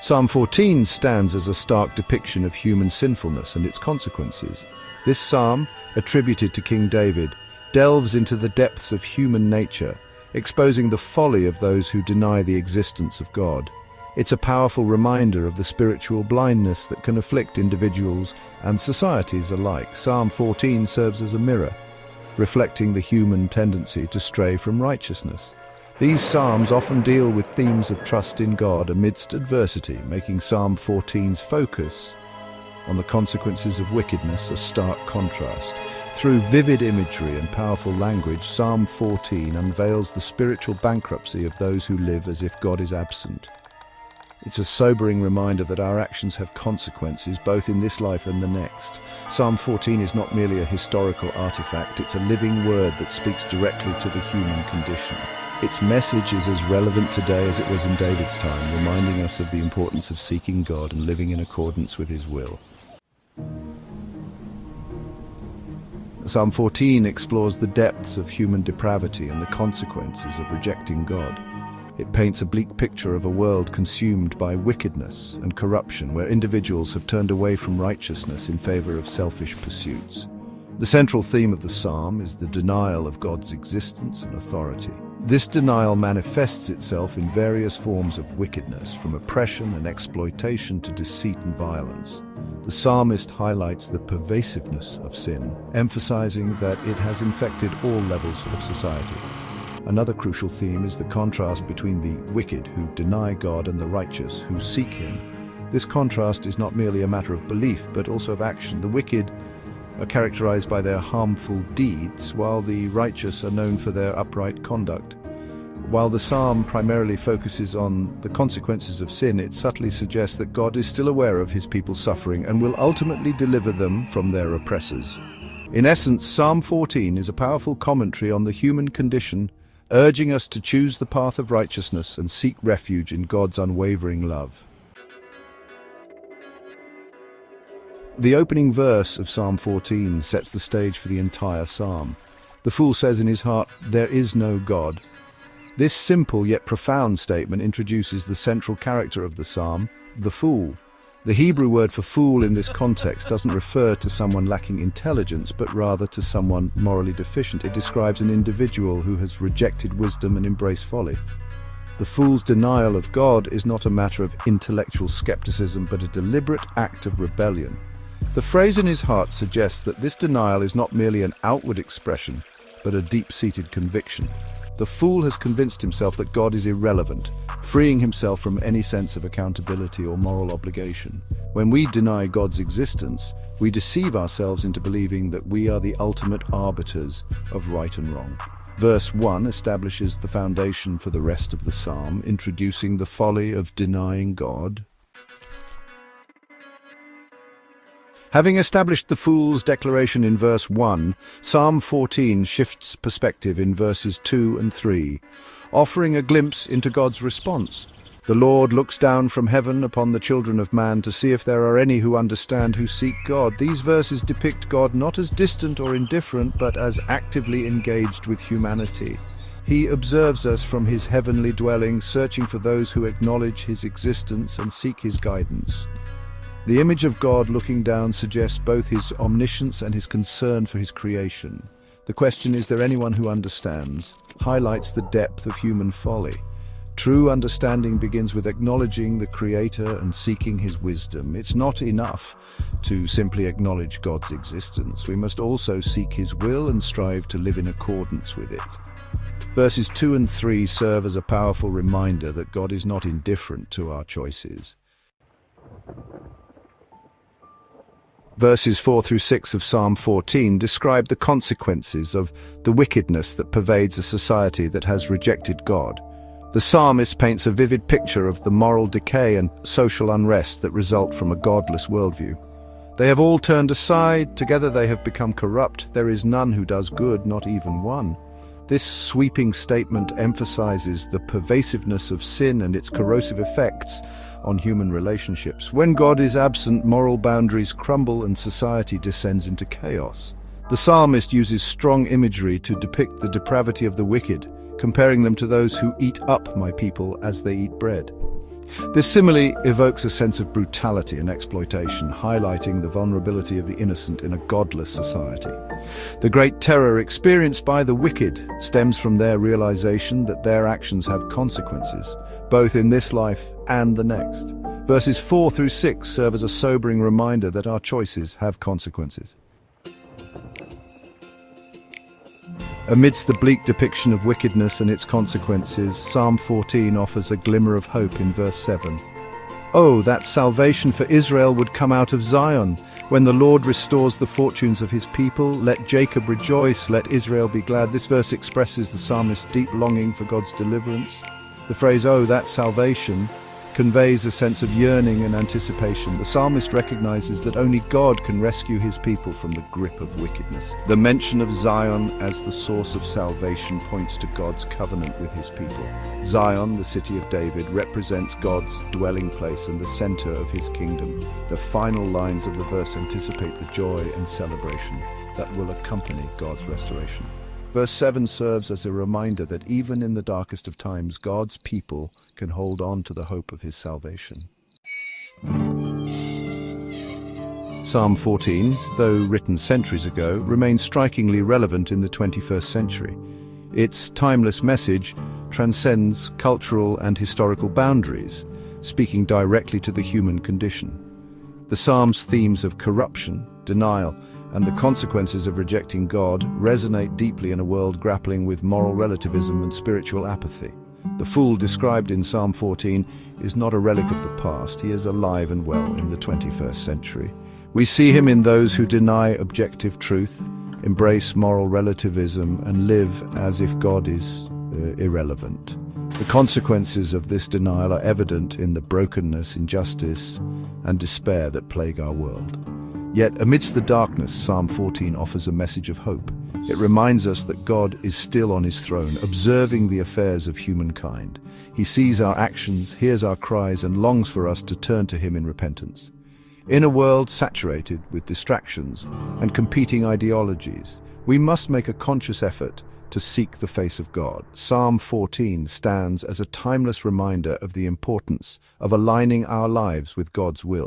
Psalm 14 stands as a stark depiction of human sinfulness and its consequences. This psalm, attributed to King David, delves into the depths of human nature, exposing the folly of those who deny the existence of God. It's a powerful reminder of the spiritual blindness that can afflict individuals and societies alike. Psalm 14 serves as a mirror, reflecting the human tendency to stray from righteousness. These psalms often deal with themes of trust in God amidst adversity, making Psalm 14's focus on the consequences of wickedness a stark contrast. Through vivid imagery and powerful language, Psalm 14 unveils the spiritual bankruptcy of those who live as if God is absent. It's a sobering reminder that our actions have consequences both in this life and the next. Psalm 14 is not merely a historical artifact, it's a living word that speaks directly to the human condition. Its message is as relevant today as it was in David's time, reminding us of the importance of seeking God and living in accordance with His will. Psalm 14 explores the depths of human depravity and the consequences of rejecting God. It paints a bleak picture of a world consumed by wickedness and corruption, where individuals have turned away from righteousness in favor of selfish pursuits. The central theme of the psalm is the denial of God's existence and authority. This denial manifests itself in various forms of wickedness, from oppression and exploitation to deceit and violence. The psalmist highlights the pervasiveness of sin, emphasizing that it has infected all levels of society. Another crucial theme is the contrast between the wicked who deny God and the righteous who seek Him. This contrast is not merely a matter of belief, but also of action. The wicked are characterized by their harmful deeds, while the righteous are known for their upright conduct. While the psalm primarily focuses on the consequences of sin, it subtly suggests that God is still aware of His people's suffering and will ultimately deliver them from their oppressors. In essence, Psalm 14 is a powerful commentary on the human condition, urging us to choose the path of righteousness and seek refuge in God's unwavering love. The opening verse of Psalm 14 sets the stage for the entire psalm. The fool says in his heart, "There is no God." This simple yet profound statement introduces the central character of the psalm, the fool. The Hebrew word for fool in this context doesn't refer to someone lacking intelligence, but rather to someone morally deficient. It describes an individual who has rejected wisdom and embraced folly. The fool's denial of God is not a matter of intellectual skepticism, but a deliberate act of rebellion. The phrase in his heart suggests that this denial is not merely an outward expression, but a deep-seated conviction. The fool has convinced himself that God is irrelevant, freeing himself from any sense of accountability or moral obligation. When we deny God's existence, we deceive ourselves into believing that we are the ultimate arbiters of right and wrong. Verse 1 establishes the foundation for the rest of the psalm, introducing the folly of denying God. Having established the fool's declaration in verse 1, Psalm 14 shifts perspective in verses 2 and 3, offering a glimpse into God's response. The Lord looks down from heaven upon the children of man to see if there are any who understand, who seek God. These verses depict God not as distant or indifferent, but as actively engaged with humanity. He observes us from His heavenly dwelling, searching for those who acknowledge His existence and seek His guidance. The image of God looking down suggests both His omniscience and His concern for His creation. The question, "Is there anyone who understands?" highlights the depth of human folly. True understanding begins with acknowledging the Creator and seeking His wisdom. It's not enough to simply acknowledge God's existence. We must also seek His will and strive to live in accordance with it. Verses 2 and 3 serve as a powerful reminder that God is not indifferent to our choices. Verses 4 through 6 of Psalm 14 describe the consequences of the wickedness that pervades a society that has rejected God. The psalmist paints a vivid picture of the moral decay and social unrest that result from a godless worldview. They have all turned aside, together they have become corrupt. There is none who does good, not even one. This sweeping statement emphasizes the pervasiveness of sin and its corrosive effects on human relationships. When God is absent, moral boundaries crumble and society descends into chaos. The psalmist uses strong imagery to depict the depravity of the wicked, comparing them to those who eat up my people as they eat bread. This simile evokes a sense of brutality and exploitation, highlighting the vulnerability of the innocent in a godless society. The great terror experienced by the wicked stems from their realization that their actions have consequences, both in this life and the next. Verses 4 through 6 serve as a sobering reminder that our choices have consequences. Amidst the bleak depiction of wickedness and its consequences, Psalm 14 offers a glimmer of hope in verse 7. Oh, that salvation for Israel would come out of Zion. When the Lord restores the fortunes of his people, let Jacob rejoice, let Israel be glad. This verse expresses the psalmist's deep longing for God's deliverance. The phrase, oh, that salvation, conveys a sense of yearning and anticipation. The psalmist recognizes that only God can rescue his people from the grip of wickedness. The mention of Zion as the source of salvation points to God's covenant with his people. Zion, the city of David, represents God's dwelling place and the center of his kingdom. The final lines of the verse anticipate the joy and celebration that will accompany God's restoration. Verse 7 serves as a reminder that even in the darkest of times, God's people can hold on to the hope of his salvation. Psalm 14, though written centuries ago, remains strikingly relevant in the 21st century. Its timeless message transcends cultural and historical boundaries, speaking directly to the human condition. The psalm's themes of corruption, denial, and the consequences of rejecting God resonate deeply in a world grappling with moral relativism and spiritual apathy. The fool described in Psalm 14 is not a relic of the past. He is alive and well in the 21st century. We see him in those who deny objective truth, embrace moral relativism, and live as if God is irrelevant. The consequences of this denial are evident in the brokenness, injustice, and despair that plague our world. Yet, amidst the darkness, Psalm 14 offers a message of hope. It reminds us that God is still on his throne, observing the affairs of humankind. He sees our actions, hears our cries, and longs for us to turn to him in repentance. In a world saturated with distractions and competing ideologies, we must make a conscious effort to seek the face of God. Psalm 14 stands as a timeless reminder of the importance of aligning our lives with God's will.